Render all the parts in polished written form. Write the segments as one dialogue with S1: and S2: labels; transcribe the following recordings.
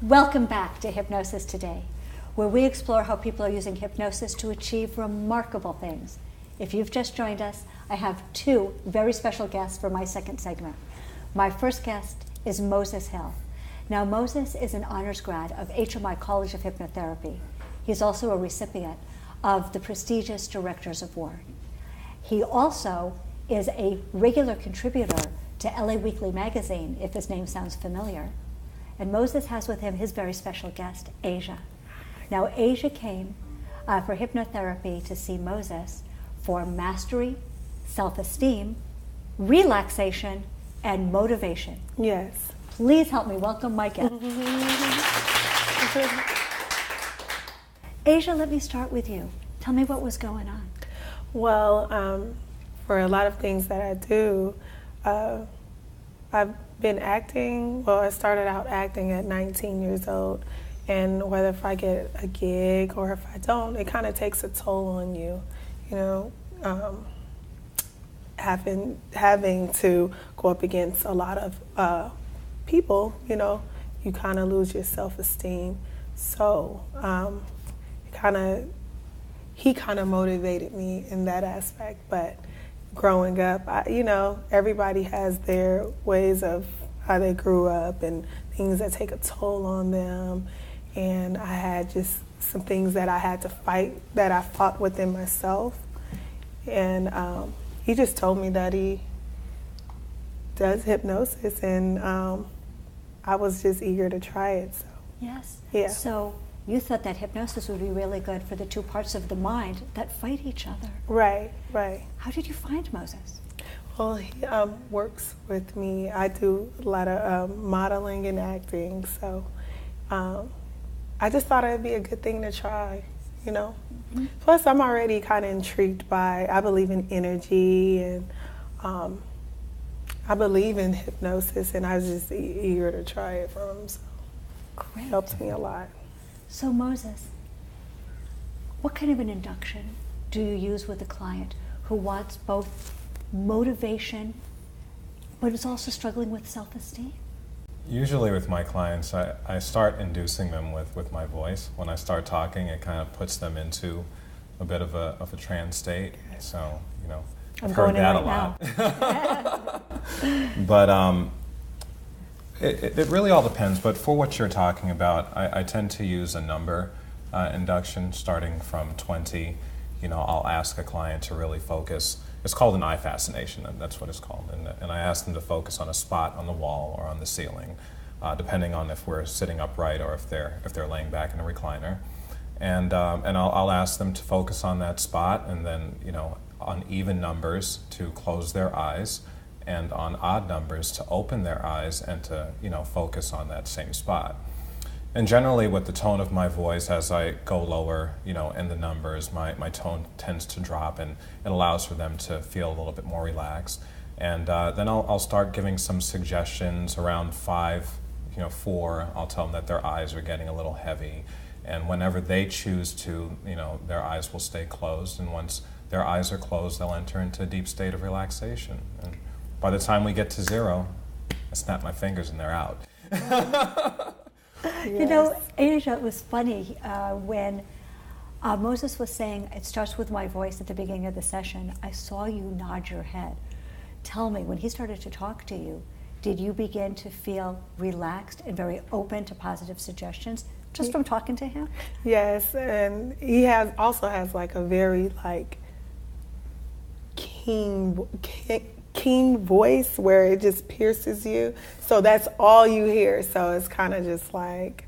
S1: Welcome back to Hypnosis Today, where we explore how people are using hypnosis to achieve remarkable things. If you've just joined us, I have two very special guests for my second segment. My first guest is Moses Hill. Now, Moses is an honors grad of HMI College of Hypnotherapy. He's also a recipient of the prestigious Directors Award. He also is a regular contributor to LA Weekly magazine, if his name sounds familiar. And Moses has with him his very special guest, Asia. Now, Asia came for hypnotherapy to see Moses for mastery, self-esteem, relaxation, and motivation.
S2: Yes.
S1: Please help me welcome my guest. Asia, let me start with you. Tell me what was going on.
S2: Well, for a lot of things that I do, I've been acting. Well, I started out acting at 19 years old, and whether if I get a gig or if I don't, it kind of takes a toll on you, you know, having to go up against a lot of people, you know, you kind of lose your self-esteem. So he kind of motivated me in that aspect. But growing up, you know, everybody has their ways of how they grew up and things that take a toll on them. And I had just some things that I had to fight, that I fought within myself. And he just told me that he does hypnosis, and I was just eager to try it. So.
S1: Yes.
S2: Yeah.
S1: So you thought that hypnosis would be really good for the two parts of the mind that fight each other.
S2: Right, right.
S1: How did you find Moses?
S2: Well, he works with me. I do a lot of modeling and acting, so I just thought it would be a good thing to try, you know. Mm-hmm. Plus, I'm already kind of intrigued by, I believe in energy, and I believe in hypnosis, and I was just eager to try it from him, so
S1: Great.
S2: It helped me a lot.
S1: So Moses, what kind of an induction do you use with a client who wants both motivation, but is also struggling with self-esteem?
S3: Usually with my clients, I start inducing them with my voice. When I start talking, it kind of puts them into a bit of a trance state. So, you know, I've heard that a lot. But it really all depends. But for what you're talking about, I tend to use a number induction starting from 20. You know, I'll ask a client to really focus. It's called an eye fascination, and that's what it's called. And I ask them to focus on a spot on the wall or on the ceiling, depending on if we're sitting upright or if they're laying back in a recliner. And I'll ask them to focus on that spot, and then, you know, on even numbers to close their eyes, and on odd numbers to open their eyes and to, you know, focus on that same spot. And generally with the tone of my voice, as I go lower, you know, in the numbers, my tone tends to drop, and it allows for them to feel a little bit more relaxed. And then I'll start giving some suggestions around 5, you know, 4. I'll tell them that their eyes are getting a little heavy. And whenever they choose to, you know, their eyes will stay closed. And once their eyes are closed, they'll enter into a deep state of relaxation. And by the time we get to 0, I snap my fingers and they're out.
S1: Yes. You know, Asia, it was funny when Moses was saying, it starts with my voice at the beginning of the session, I saw you nod your head. Tell me, when he started to talk to you, did you begin to feel relaxed and very open to positive suggestions just from talking to him?
S2: Yes, and he also has like a very like keen voice where it just pierces you. So that's all you hear. So it's kind of just like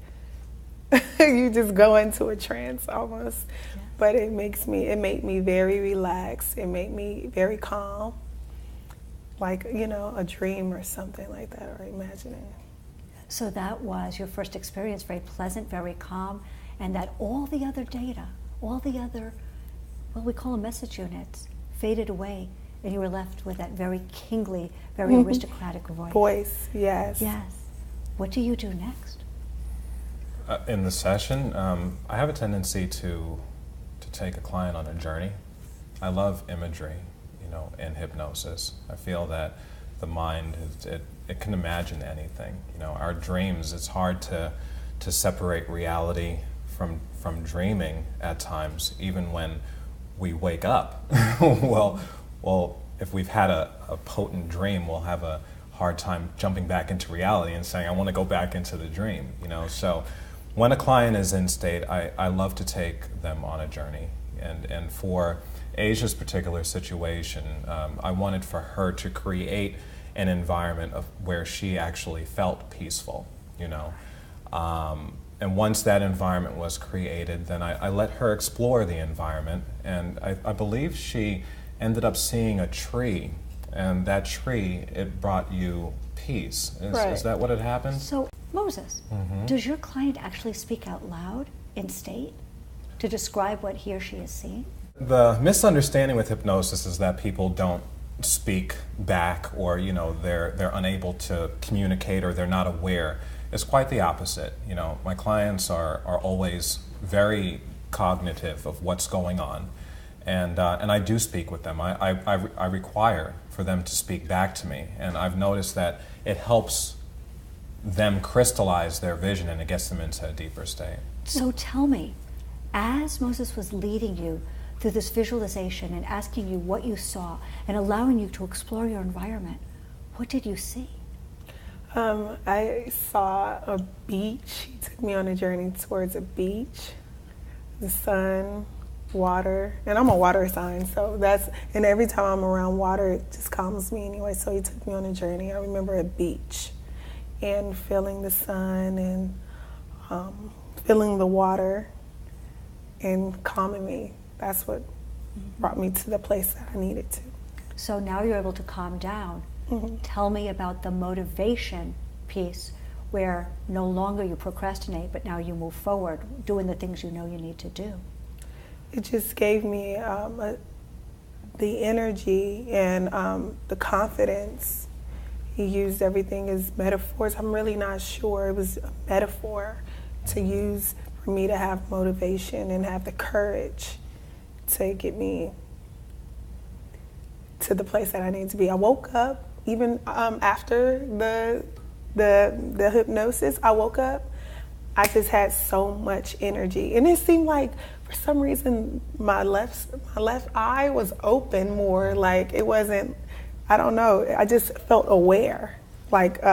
S2: you just go into a trance almost. Yeah. But it made me very relaxed. It made me very calm. Like, you know, a dream or something like that, or imagining.
S1: So that was your first experience, very pleasant, very calm, and that all the other data, all the other, well, we call them message units, faded away, and you were left with that very kingly, very aristocratic voice.
S2: Yes.
S1: Yes. What do you do next?
S3: In the session, I have a tendency to take a client on a journey. I love imagery, you know, in hypnosis. I feel that the mind, it can imagine anything. You know, our dreams, it's hard to to separate reality from dreaming at times, even when we wake up. well, if we've had a potent dream, we'll have a hard time jumping back into reality and saying, I want to go back into the dream, you know. So when a client is in state, I love to take them on a journey. And for Asia's particular situation, I wanted for her to create an environment of where she actually felt peaceful, you know. And once that environment was created, then I let her explore the environment, and I believe she ended up seeing a tree, and that tree, it brought you peace. Is that what had happened?
S1: So, Moses, does your client actually speak out loud in state to describe what he or she is seeing?
S3: The misunderstanding with hypnosis is that people don't speak back, or you know, they're unable to communicate, or they're not aware. It's quite the opposite. You know, my clients are always very cognitive of what's going on, and I do speak with them. I require for them to speak back to me, and I've noticed that it helps them crystallize their vision, and it gets them into a deeper state.
S1: So tell me, as Moses was leading you through this visualization and asking you what you saw and allowing you to explore your environment, what did you see?
S2: I saw a beach. He took me on a journey towards a beach, the sun, water, and I'm a water sign, so and every time I'm around water, it just calms me anyway, so he took me on a journey. I remember a beach and feeling the sun and feeling the water and calming me. That's what brought me to the place that I needed to.
S1: So now you're able to calm down. Tell me about the motivation piece, where no longer you procrastinate, but now you move forward, doing the things you know you need to do.
S2: It just gave me the energy and the confidence. He used everything as metaphors. I'm really not sure. It was a metaphor to use for me to have motivation and have the courage to get me to the place that I need to be. I woke up, even after the hypnosis, I woke up, I just had so much energy. And it seemed like, for some reason, my left eye was open more, like it wasn't, I don't know, I just felt aware, like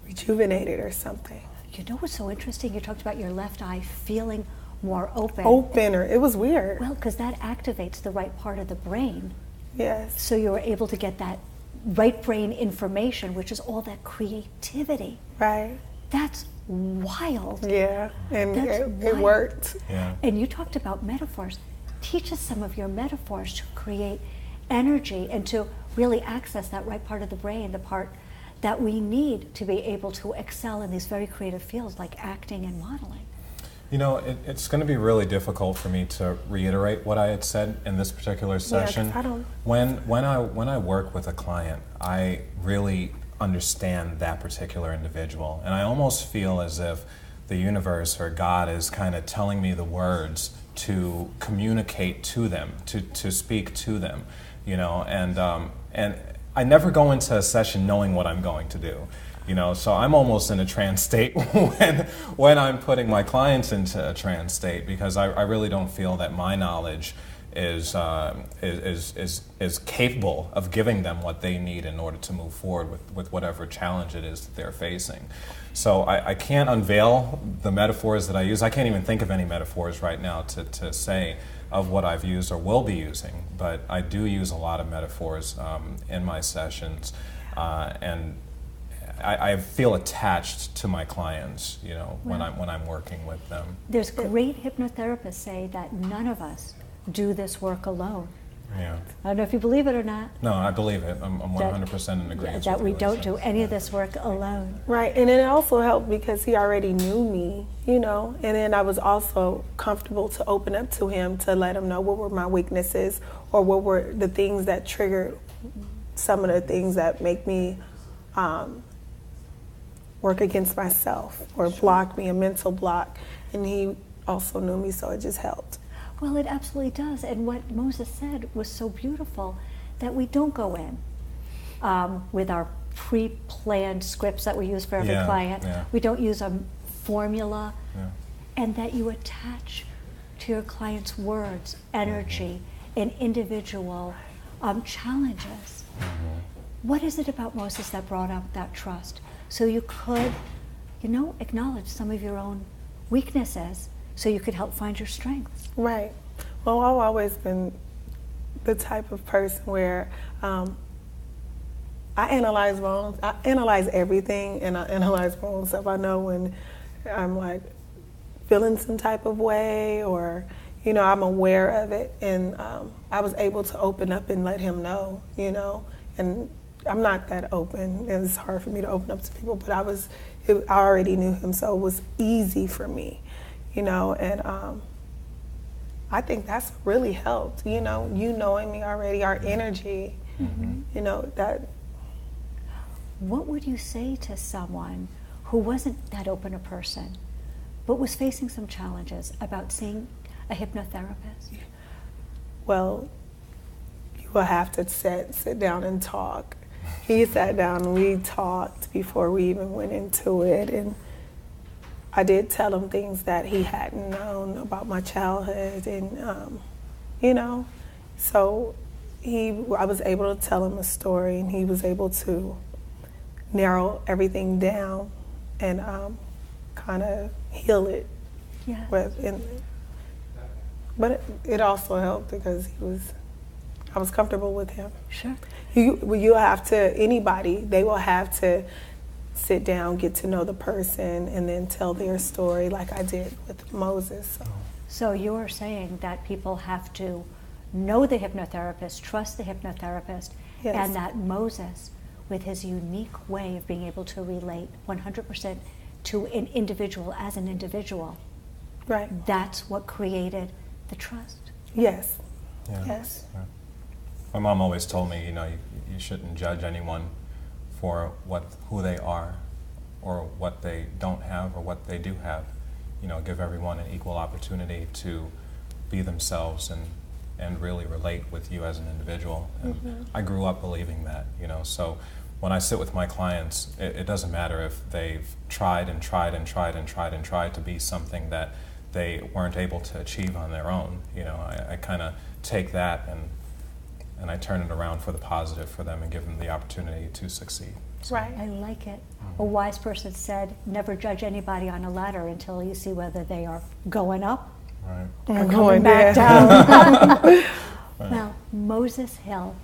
S2: rejuvenated or something.
S1: You know what's so interesting? You talked about your left eye feeling more open.
S2: Opener, it was weird.
S1: Well, because that activates the right part of the brain.
S2: Yes.
S1: So you were able to get that right brain information, which is all that creativity.
S2: Right.
S1: That's wild.
S2: Yeah, and it worked.
S3: Yeah.
S1: And you talked about metaphors. Teach us some of your metaphors to create energy and to really access that right part of the brain, the part that we need to be able to excel in these very creative fields like acting and modeling.
S3: You know, it's going to be really difficult for me to reiterate what I had said in this particular session.
S2: Yeah, 'cause I don't.
S3: When I work with a client, I really understand that particular individual, and I almost feel as if the universe or God is kind of telling me the words to communicate to them, to speak to them, you know, and I never go into a session knowing what I'm going to do. You know, so I'm almost in a trance state when I'm putting my clients into a trance state, because I really don't feel that my knowledge is capable of giving them what they need in order to move forward with whatever challenge it is that they're facing. So I can't unveil the metaphors that I use. I can't even think of any metaphors right now to say of what I've used or will be using, but I do use a lot of metaphors in my sessions, and I feel attached to my clients, you know, when I'm working with them.
S1: There's great hypnotherapists say that none of us do this work alone.
S3: Yeah.
S1: I don't know if you believe it or not.
S3: No, I believe it. I'm 100% in agreement.
S1: That we
S3: with
S1: don't do any of this work alone.
S2: Right, and it also helped because he already knew me, you know, and then I was also comfortable to open up to him to let him know what were my weaknesses or what were the things that triggered some of the things that make me work against myself or block me, a mental block. And he also knew me, so it just helped.
S1: Well, it absolutely does. And what Moses said was so beautiful, that we don't go in with our pre-planned scripts that we use for every client.
S3: Yeah.
S1: We don't use a formula,
S3: Yeah.
S1: and that you attach to your client's words, energy, and individual challenges. What is it about Moses that brought up that trust? So you could, acknowledge some of your own weaknesses so you could help find your strengths.
S2: Right. Well, I've always been the type of person where I analyze wrong. I analyze everything, and I analyze my own self. I know when I'm like feeling some type of way, or I'm aware of it, and I was able to open up and let him know, and I'm not that open. It's hard for me to open up to people, but I already knew him, so it was easy for me, and I think that's really helped, you knowing me already, our energy, that.
S1: What would you say to someone who wasn't that open a person, but was facing some challenges about seeing a hypnotherapist?
S2: Well, you will have to sit down and talk. He sat down and we talked before we even went into it, and I did tell him things that he hadn't known about my childhood, and so I was able to tell him a story, and he was able to narrow everything down and kind of heal it.
S1: Yes.
S2: But it also helped because I was comfortable with him.
S1: Sure.
S2: They will have to sit down, get to know the person, and then tell their story like I did with Moses.
S1: So you're saying that people have to know the hypnotherapist, trust the hypnotherapist,
S2: Yes.
S1: and that Moses, with his unique way of being able to relate 100% to an individual as an individual,
S2: Right.
S1: that's what created the trust.
S2: Yes.
S3: Yeah.
S2: Yes.
S3: Yeah. My mom always told me, you shouldn't judge anyone for who they are, or what they don't have, or what they do have. Give everyone an equal opportunity to be themselves and really relate with you as an individual. And I grew up believing that, so when I sit with my clients, it doesn't matter if they've tried and tried and tried and tried and tried to be something that they weren't able to achieve on their own. I kind of take that and I turn it around for the positive for them and give them the opportunity to succeed.
S2: Right.
S1: I like it. A wise person said, never judge anybody on a ladder until you see whether they are going up
S3: Right.
S1: or
S2: Or
S1: coming
S2: going
S1: back
S2: down.
S1: down. Well, Moses Hill,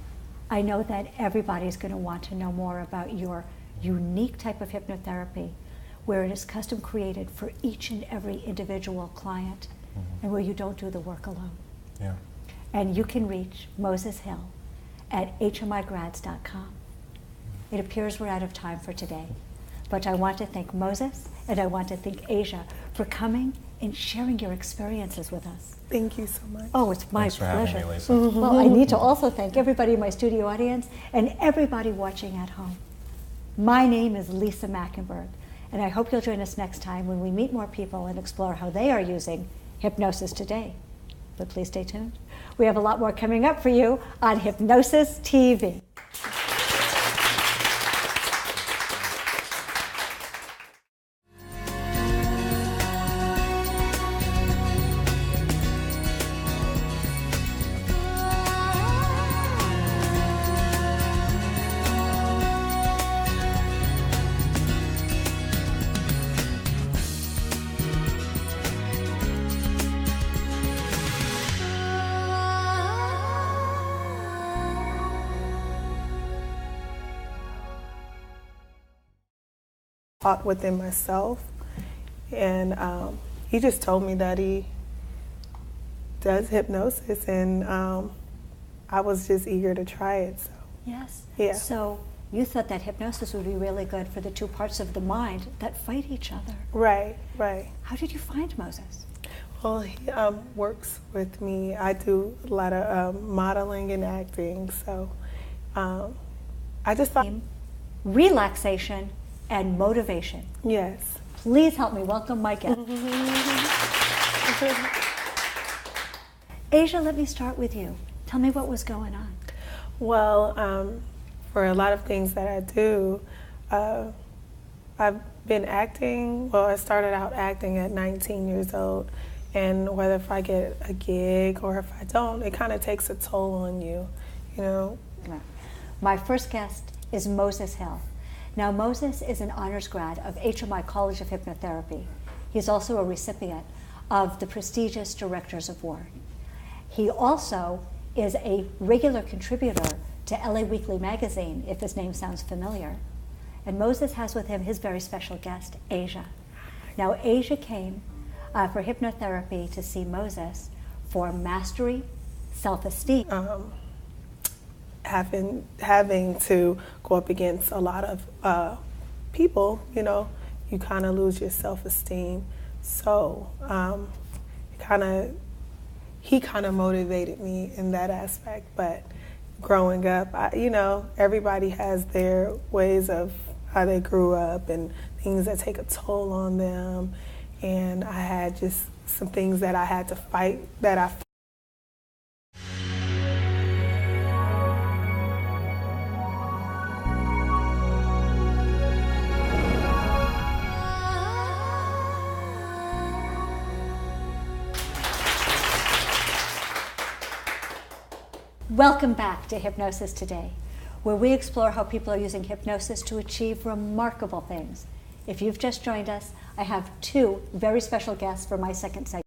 S1: I know that everybody's going to want to know more about your unique type of hypnotherapy, where it is custom created for each and every individual client, and where you don't do the work alone.
S3: Yeah.
S1: And you can reach Moses Hill at hmigrads.com. It appears we're out of time for today, but I want to thank Moses and I want to thank Asia for coming and sharing your experiences with us.
S2: Thank you so much.
S1: Oh, it's my
S3: Thanks for
S1: pleasure.
S3: having me, Lisa.
S1: Well, I need to also thank everybody in my studio audience and everybody watching at home. My name is Lisa Mackenberg, and I hope you'll join us next time when we meet more people and explore how they are using Hypnosis Today. But please stay tuned. We have a lot more coming up for you on Hypnosis TV.
S2: Thought within myself, and he just told me that he does hypnosis, and I was just eager to try it. So
S1: Yes.
S2: Yeah.
S1: So you thought that hypnosis would be really good for the two parts of the mind that fight each other.
S2: right.
S1: How did you find Moses?
S2: Well, he works with me. I do a lot of modeling and acting, so I just thought,
S1: Relaxation and motivation.
S2: yes.
S1: Please help me welcome my guest. Asia, let me start with you. Tell me what was going on.
S2: Well, for a lot of things that I do, I've been acting, well, I started out acting at 19 years old, and whether if I get a gig or if I don't, it kind of takes a toll on you, you know.
S1: My first guest is Moses Hill. Now, Moses is an honors grad of HMI College of Hypnotherapy. He's also a recipient of the prestigious Directors Award. He also is a regular contributor to LA Weekly magazine, if his name sounds familiar. And Moses has with him his very special guest, Asia. Now, Asia came for hypnotherapy to see Moses for mastery, self-esteem.
S2: Having to go up against a lot of people, you know, you kind of lose your self-esteem. So he kind of motivated me in that aspect. But growing up, you know, everybody has their ways of how they grew up and things that take a toll on them. And I had just some things that I had to fight that I
S1: Welcome back to Hypnosis Today, where we explore how people are using hypnosis to achieve remarkable things. If you've just joined us, I have two very special guests for my second segment.